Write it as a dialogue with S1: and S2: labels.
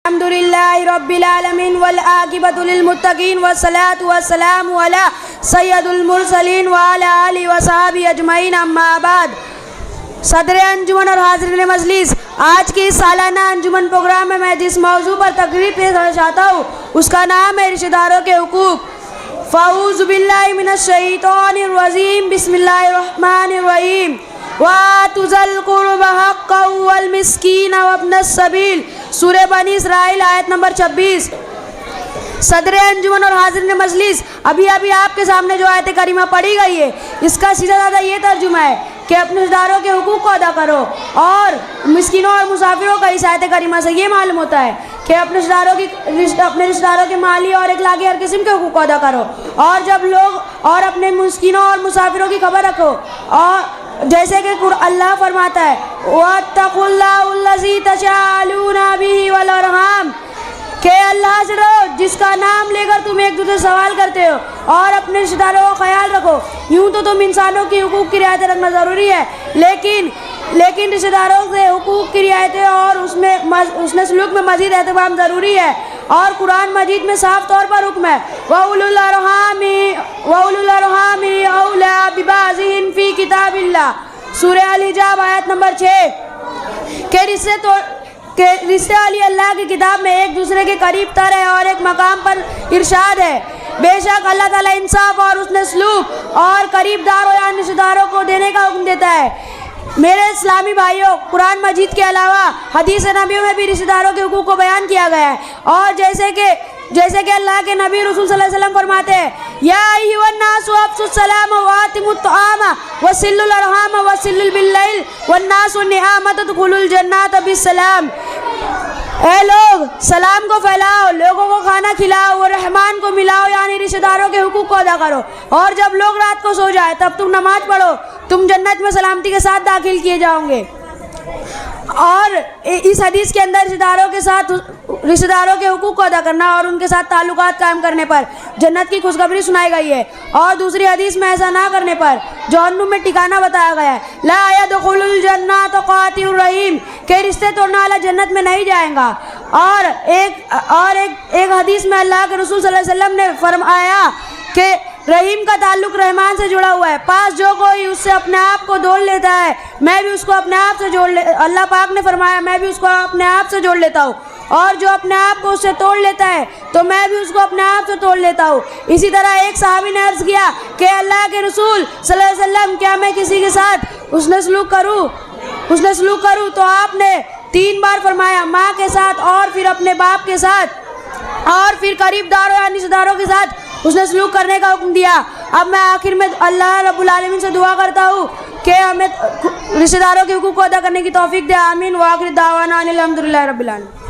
S1: الحمدللہ رب العالمین والعاقبۃ للمتقین والصلاۃ والسلام علی سید المرسلین وعلی آلہ وصحبہ اجمعین، اما بعد۔ صدر انجمن اور حاضرین مجلس، آج کی سالانہ انجمن پروگرام میں جس موضوع پر تقریر پیش کرنا چاہتا ہوں اس کا نام ہے رشتہ داروں کے حقوق۔ فاعوذ باللہ من الشیطان الرجیم، بسم اللہ الرحمن الرحیم۔ وَآتُوا ذَا الْقُرْبَىٰ حَقَّهُ وَالْمِسْكِينَ وَابْنَ السَّبِيلِ، سورہ بنی اسرائیل آیت نمبر 26۔ صدر انجمن اور حاضرین مجلس، ابھی آپ کے سامنے جو آیت کریمہ پڑھی گئی ہے، اس کا سیدھا سادہ یہ ترجمہ ہے کہ اپنے رشتہ داروں کے حقوق کو ادا کرو، اور مسکینوں اور مسافروں کا اس آیت کریمہ سے یہ معلوم ہوتا ہے کہ اپنے رشتہ داروں کے مالی اور اخلاقی ہر قسم کے حقوق کو ادا کرو، اور اپنے مسکینوں اور مسافروں کی خبر رکھو، اور جیسے کہ اللہ فرماتا ہے وَاتَّقُوا اللَّهَ الَّذِي تَسَاءَلُونَ بِهِ وَالْأَرْحَامَ، کہ اللہ سے ڈرو جس کا نام لے کر تم ایک دوسرے سے سوال کرتے ہو، اور اپنے رشتہ داروں کا خیال رکھو۔ یوں تو تم انسانوں کی حقوق کی رعایت رکھنا ضروری ہے، لیکن رشتہ داروں سے حقوق کی رعایت اور اس نے سلوک میں مزید اہتمام ضروری ہے، اور قرآن مجید میں صاف طور پر حکم ہے وَأُولُو الْأَرْحَامِ أَوْلَىٰ بِبَعْضِهِمْ فِي كِتَابِ اللَّهِ، سورہ الحجاب آیت نمبر 6، کہ رشتے والی اللہ کی کتاب میں ایک دوسرے کے قریب تر ہے، اور ایک مقام پر ارشاد ہے بے شک اللہ تعالیٰ انصاف اور اس نے سلوک اور قریب داروں یعنی رشتہ داروں کو دینے کا حکم دیتا ہے۔ میرے اسلامی بھائیوں، قرآن مجید کے علاوہ حدیث نبیوں میں بھی رشتہ داروں کے حقوق کو بیان کیا گیا ہے، اور جیسے کہ اللہ کے نبی رسول صلی اللہ علیہ وسلم فرماتے ہیں یا ایھا الناس افشوا السلام واتموا الطعام وصلوا الارحام وصلوا باللیل والناس نعمۃ ادخلوا الجنۃ بالسلام، اے لوگ سلام کو پھیلاؤ، لوگوں کو کھانا کھلاؤ اور رحمان کو ملاؤ، یعنی رشتہ داروں کے حقوق کو ادا کرو، اور جب لوگ رات کو سو جائے تب تم نماز پڑھو، تم جنت میں سلامتی کے ساتھ داخل کیے جاؤ گے۔ اور اس حدیث کے اندر رشتہ داروں کے حقوق کو ادا کرنا اور ان کے ساتھ تعلقات قائم کرنے پر جنت کی خوشخبری سنائی گئی ہے، اور دوسری حدیث میں ایسا نہ کرنے پر جہنم میں ٹھکانہ بتایا گیا ہے لا يدخل الجنۃ قاطع الرحیم، کہ رشتے توڑنے والا جنت میں نہیں جائے گا۔ اور ایک حدیث میں اللہ کے رسول صلی اللہ علیہ وسلم نے فرمایا کہ رحیم کا تعلق رحمان سے جڑا ہوا ہے، پاس جو کوئی اس سے اپنے آپ کو جوڑ لیتا ہے میں بھی اس کو اپنے آپ سے اللہ پاک نے فرمایا میں بھی اس کو اپنے آپ سے جوڑ لیتا ہوں، اور جو اپنے آپ کو اس سے توڑ لیتا ہے تو میں بھی اس کو اپنے آپ سے توڑ لیتا ہوں۔ اسی طرح ایک صحابی نے عرض کیا کہ اللہ کے رسول صلی اللہ علیہ وسلم کیا میں کسی کے ساتھ اس نے سلوک کروں تو آپ نے 3 بار فرمایا ماں کے ساتھ، اور پھر اپنے باپ کے ساتھ، اور پھر قریب داروں یعنی رشتہ داروں کے ساتھ اس نے سلوک کرنے کا حکم دیا۔ اب میں آخر میں اللہ رب العالمین سے دعا کرتا ہوں کہ ہمیں رشتہ داروں کے حقوق کو ادا کرنے کی توفیق دے، آمین۔ وآخر دعوانا الحمدللہ رب العالمین۔